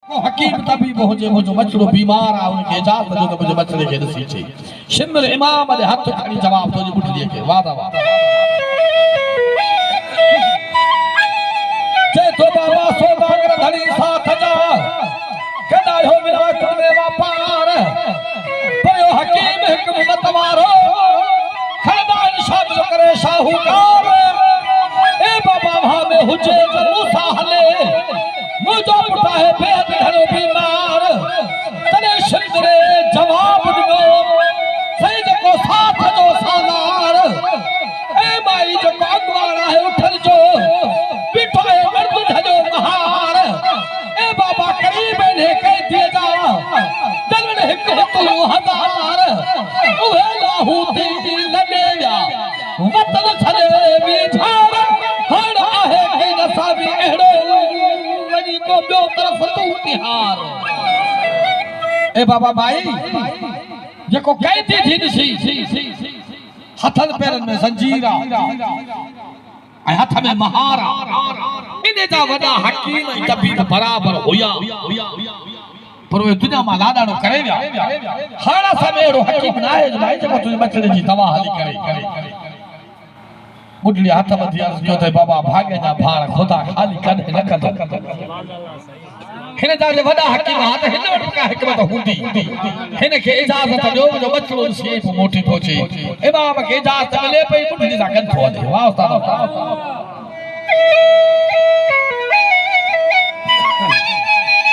को हकीम तबीब हो जे मुझो बचड़ो बीमार आ उनके इजाजत जो तो मुझे बचड़े के दसी छे शिमर इमाम दे हाथ खड़ी जवाब तो जी बुटली के वादा वादा जे तो बाबा सोदागर धड़ी साथ जा कदा हो मेरा कोने व्यापार पयो हकीम हिकमत वारो खरदान शामिल करे शाहूकार ए बाबा वहां में हुजे मूसा हले मुझो पुटा है बेद घरो बीमार तने शिंदरे जवाब दियो सही जको साथ जो सालार ए माई जो अगवाड़ा है उठन जो बिठो है मर्द धजो महार ए बाबा करीब ने कह दिए जा दलन हिक हिक हजार ओहे लाहू दी लनेया वतन छले बिछार हण आहे के नसाबी एड़ो को बो तरफ तो तिहार ए बाबा भाई जको कहती थी दिसी हथन पैरन में जंजीरा ए हाथ में महारा इने जा वडा हकीम तबीब बराबर होया पर वे दुनिया में लाडानो करे विया हाड़ा समेड़ो हकीम नाहे भाई जको तुझे बचड़े जी दवा हली करे बुढ़ली हाथ में दिया जो थे बाबा भागे जा भार खुदा खाली कदे न कदे हिन जा जे वडा हकीम हाथ हिन वट का हिकमत हुंदी हिन के इजाजत जो जो बचड़ो से मोटी पहुंचे इमाम के इजाजत मिले पई बुढ़ली सा कन थो दे वाह उस्ताद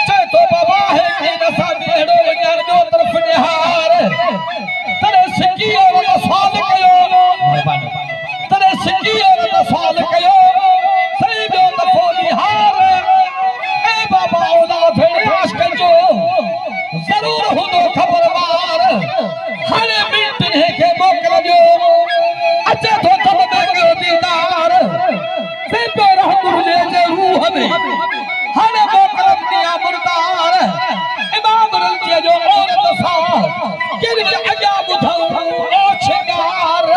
जे तो बाबा है के नसा देड़ो ज्ञान जो तरफ निहार तने सिकी और साल कयो मेहरबानी सिकी और साल कयो सही जो दफो निहार ए बाबा ओला भेड़ पास कजो जरूर हुदो खबरदार हर मिनट ने के मोकल जो अचे तो तब देगो दीदार से पे रहमत ले जे रूह में हर मोकल दिया मुर्दार इमाम रंजे जो औरत सा किन अजा बुधो ओ छगार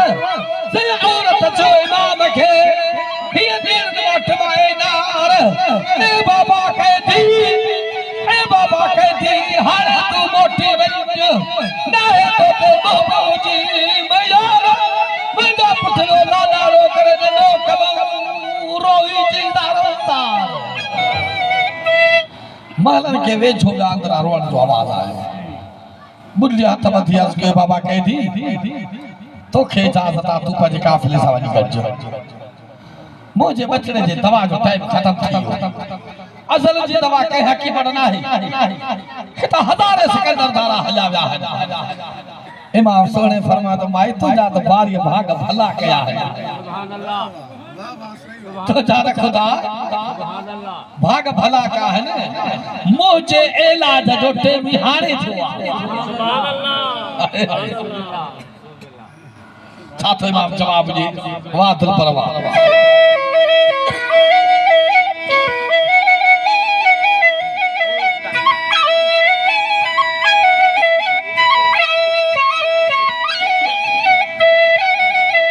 से औरत जो इमाम के ये देर नोट माए नार ए बाबा कहती हर तू मोटी बन ना है तो बाबूजी मैं यार मैं पुठलो लाडारो करे ने लोग रोई जिंदारो तार मालन के वे झोगा अंदर रोण जो आवाज आयो बुढ़ली हाथ में दिया के बाबा कहती तो खेचा सता तू पज काफिले सवानी करजो मुझे बचड़े जे दवा जो टाइम खत्म थियो असल जी दवा कह हकी पड़ना है तो हजारे सिकंदर दारा हलाव्या है इमाम सोने फरमा तो माई तू जा तो बारी भाग भला कया है सुभान अल्लाह तो जा खुदा भाग भला का है ने मुझे इलाज जो टेमी हारे थियो सुभान अल्लाह छात्र इमाम जवाब जी वाह दिल परवाह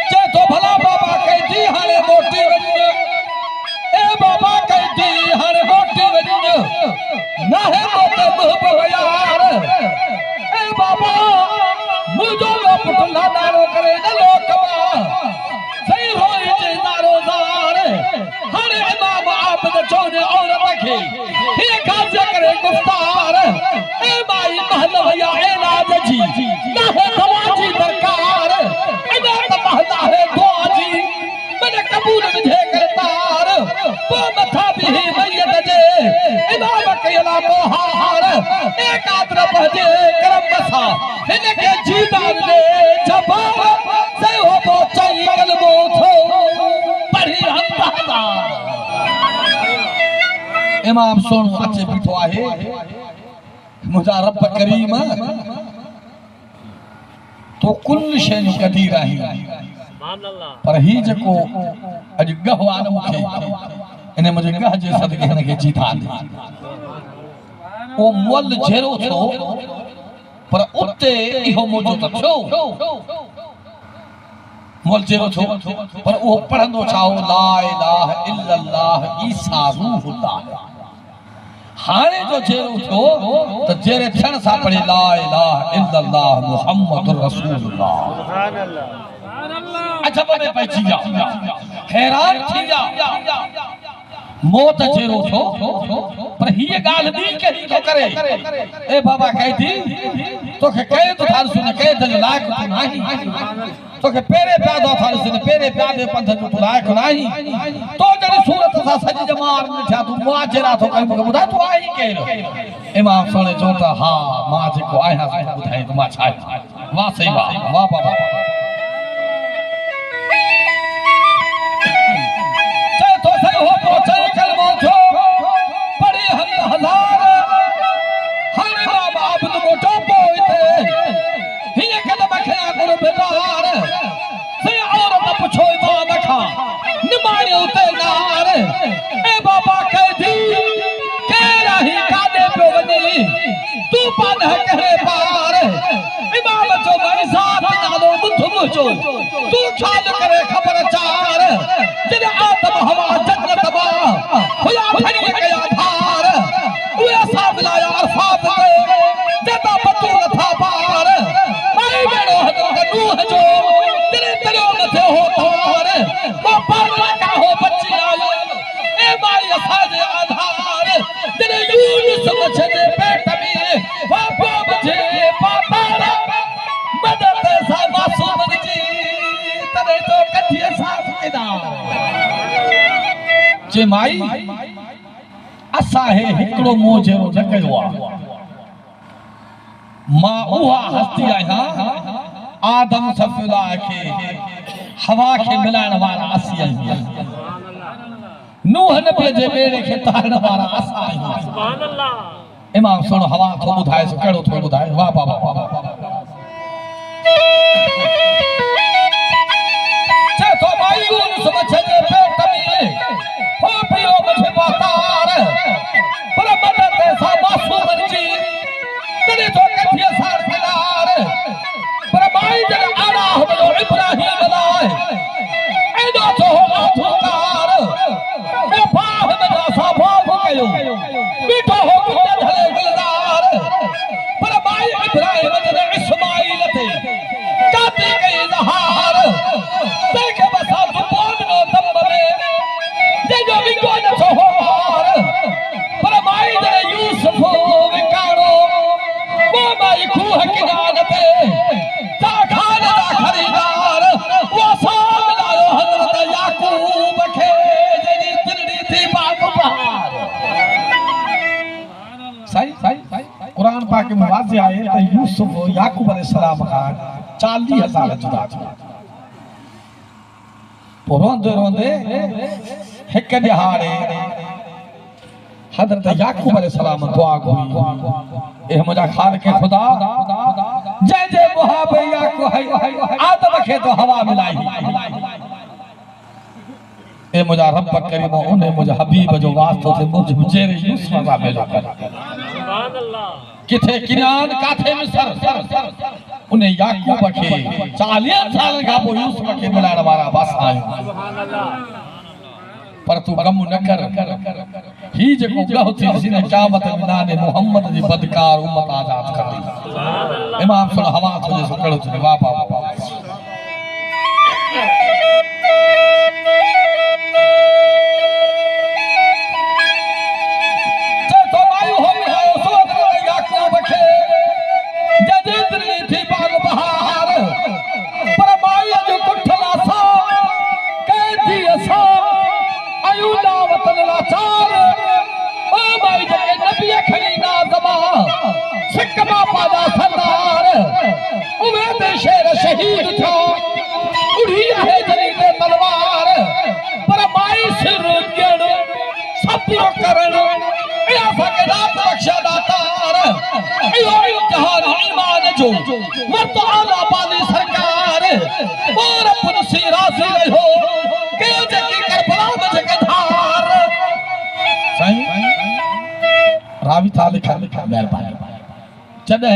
जे तो भला बाबा कहती हरे मोटी ए बाबा कहती हरे मोटी ना है मोटे मुंह यार ए बाबा मुझो पुटला दारो करे न लोकवा सही होई जे दारो दार हर इमाम आबद चोने और रखे ये खासे करे गुफ्तार ए माई महल भैया इलाज जी ना है दवाजी दरकार इना तो महला है दुआ जी मैंने कबूल मुझे करतार वो मथा भी मैयत जे इमाम कयला मोहार एक आदर बजे करम बसा इनके जीदान ने जबाब से हो बोचाई कलमो थो पढ़ी हंता इमाम सोनू अच्छे बिठो आहे मुझा रब करीम तो कुल शैन कदीर आहे पर ही जको अज गहवान मुखे इने मुझे गह जे सदके हन के जीता दे ओ मोल जेरो थो पर उते इहो मौजो त थियो मोल जेरो थो पर वो पढ़ंदो छाओ ला इलाहा इल्लल्लाह ईसा रूहुल्लाह हाणे जो जेरो थियो त जेरे थियण सां पढ़े ला इलाहा इल्लल्लाह मुहम्मदुर रसूलुल्लाह सुभान अल्लाह अजब में पहुंची जा हैरान थी जा मौत जेरो थो पर ये गाल दी कही तो करे ए बाबा कह दी तो के कहे तो थार सुने कहे तो लायक तो नहीं तो के पेरे प्यादो थार सुने पेरे प्यादे पंथ तो लायक नहीं तो जड़ी सूरत सा सज जमार में था तू मुआजरा तो कहीं मुके बुधा तू आई के इमाम सुने जोता हां मां जे को आया बुधाई तो मां छाई वाह सही वाह बाबा हो पहुंचे कलमो थो पढ़ी हम हजार हरे बाबा अब्द को टोपो इते हिय कदम खया गुरु बेदार से औरत पुछो इमाम खा निमाणे उते नार ए बाबा कह दी के रही कादे पे वनी तू पान है कहरे पार इमाम जो मई साथ नालो बुध मुझो तू ख्याल करे खबर चार जिने आत्म हवा हुआ फड़ी गया धार हुआ साथ लाया अरफात दे जदा बतूल था पार माई बेड़ो हदर नूह जो तेरे तेरे मथे हो थार वो पार का हो बच्ची आयो ए माई असाजे आधार तेरे यूनुस मछे दे पेट में वो बाप जे पातार मदद सा मासूम जी तेरे तो कथिए साथ किदा जे माई असा है हिकड़ो मोजेरो न कयो आ मां उहा हस्ती आया आदम सफला के हवा के मिलाण वाला असी आई नूह नबी जे बेड़े के तारण वाला असा आई सुभान अल्लाह इमाम सुन हवा तो बुधाए सो केड़ो तो बुधाए वाह बाबा जे तो माई उन समझ जे पेट में हो पियो मुझे पातार पर मदद सा मासूम जी तेरे तो कथिए सार फिलार पर माई जन आड़ा हो इब्राहिम लाए एदो तो आधुकार ए फाह में सा भाव कयो बीठो हो गुंडे धले गुलदार पर माई इब्राहिम जन इस्माइल थे काते गई जहार देखे बसा जुबान नो दम में जे जो विको न सो हार पर माई जने यूसुफ विकारो वो माई खूह किनारे पे ता खाने दा खरीदार वो साम लायो हजरत याकूब के जेदी तिरड़ी थी बाग बहार सही कुरान पाक में वाज़े आए तो यूसुफ याकूब अलैहि सलाम का 40,000 जुदा थी रोंदे रोंदे एक दिहाड़े हजरत याकूब अलैहि सलाम दुआ हुई ए मुझा खाल के खुदा जय जय मुहाबे याकूब आदम के तो हवा मिलाई ए मुझा रब करीम उन्हें मुझे हबीब जो वास्तो थे मुझे जेरे यूसुफ का मेलो कर सुभान अल्लाह किथे किनान काथे मिस्र उन्हें याकूब के 40 साल का वो यूसुफ के मिलाण वाला बस आयो सुभान अल्लाह पर तू गम न कर ही जको गह थी जिने क़यामत में नाने मोहम्मद जी बदकार उम्मत आजाद कर दी सुभान अल्लाह इमाम सुन हवा तुझे सुकड़ो तुझे वाह वाह शहीद था उड़ी है जरी दे तलवार पर माई सिर गण सब करण या सके रात बख्शा दातार यो जहान ईमान जो मत आला बाली सरकार और अपन सी राजी रहो के जकी करबला में जके धार सही रावी था लिखा मेहरबानी जदे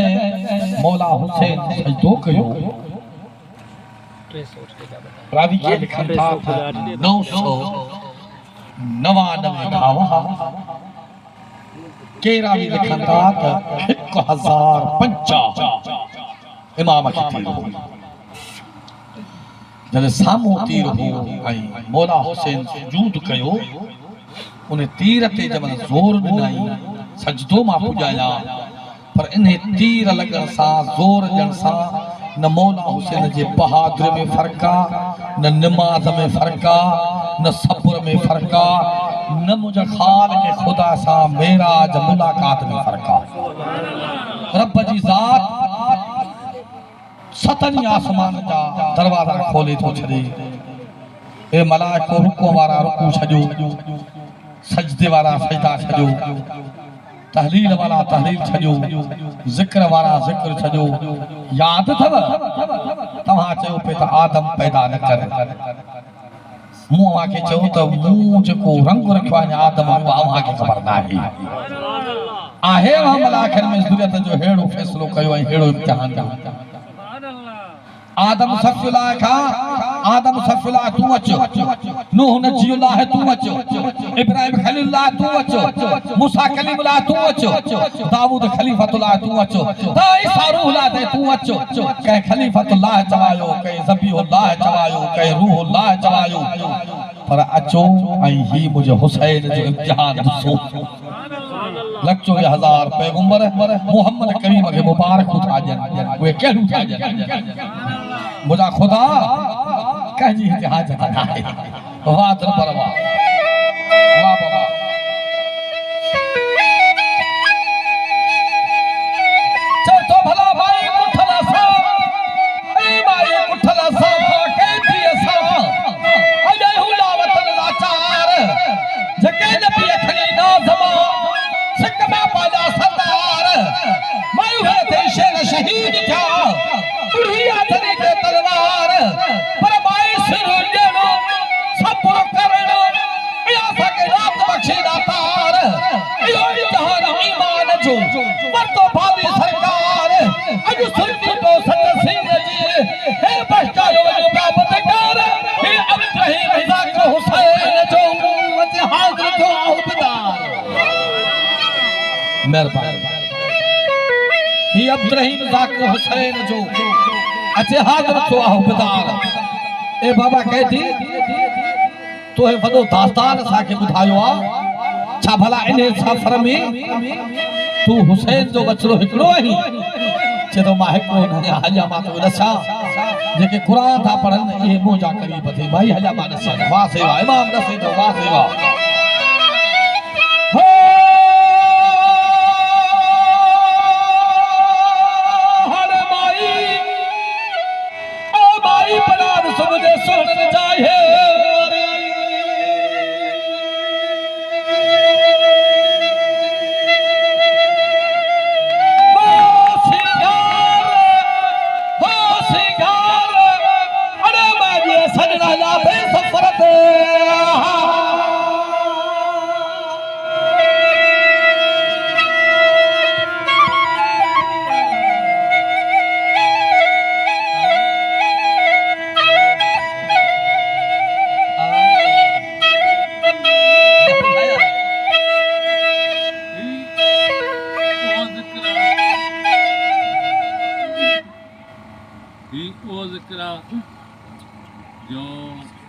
मौला हुसैन सजदो कयो रावी के लिखा था 999 भावा केरा भी लिखंदा त 1050 इमाम खे तीर हो जॾहिं साम्हूं तीर हो ऐं मौला हुसैन सुजूद कयो उन तीर ते जमन ज़ोर ॾिनई सजदो मां पुॼाया पर इन तीर लॻण सां ज़ोर ॾियण सां न मौला हुसैन जे बहादुर में फ़र्क़ आहे न नमाज़ में फ़र्क़ आहे न सब्र में फ़र्क़ आहे न मुंहिंजे ख़ालिक़ ख़ुदा सां मेराज मुलाक़ात में फ़र्क़ आहे रब जी ज़ात सतनि आसमान जा दरवाज़ा खोले थो छॾे ए मलाइको रुको वारा रुकू छॾियो सजदे वारा सजदा छॾियो तहलील वारा तहलील छॾियो ज़िक्र वारा ज़िक्र छॾियो यादि अथव तव्हां चयो पिए त आदम पैदा न कर मूं अव्हांखे चयो त मूं जेको रंग रखियो आहे आदम अव्हांखे ख़बर न आहे मलाइकनि में ज़रूरत जो अहिड़ो फ़ैसिलो कयो ऐं अहिड़ो इम्तिहान कयो आदम सफ़िला का आदम सफ़िला तू अचो नूह नजीउल्लाह तू अचो इब्राहिम खलीलुल्लाह तू अचो मूसा कलीमुल्लाह तू अचो दाऊद खलीफतुल्लाह तू अचो ईसा रूहुल्लाह तू अचो कहीं खलीफतुल्लाह चवायो कहीं ज़बीहुल्लाह चवायो कहीं रूहुल्लाह चवायो पर अचो ऐं ही मुझे हुसैन जो इम्तिहान ॾिसो लखों हजार पैगंबर मोहम्मद करीम के मुबारक उठा जन वे के उठा जन मुझा खुदा कहीं हाजत ना है वाह परवा वाह बाबा चल तो भला भाई उठला सा ए भाई उठला सा के दिए सा अजय हुला वतन लाचार जके नबी खली ना जमा सिकमा पाला सरदार मायू है देश शहीद था उड़िया धनी के तलवार पर माई सिर जनो सब्र करणो या सके रात बख्शी दातार यो जहान ईमान जो पर तो भावी सरकार अज सुरती तो सत सिंह जी हे बचायो जो बाबत कर हे इब्राहिम ज़ाक हुसैन जो उम्मत हाजिर तो औबदार मेहरबान ही इब्राहिम ज़ाक हुसैन जो अचे हाज़िर तो औबदार ए बाबा कहती तो हे वॾो दास्तान असांखे ॿुधायो आहे छा भला इन सफ़र में तू हुसैन जो बचड़ो हिकिड़ो आहीं चए थो मां हिकिड़ो न हलिया मां तोखे ॾसां जेके क़ुरान था पढ़नि इहे मुंहिंजा क़रीब थी भाई हलिया मां ॾसां वाह सेवा इमाम ॾसे थो वाह सेवा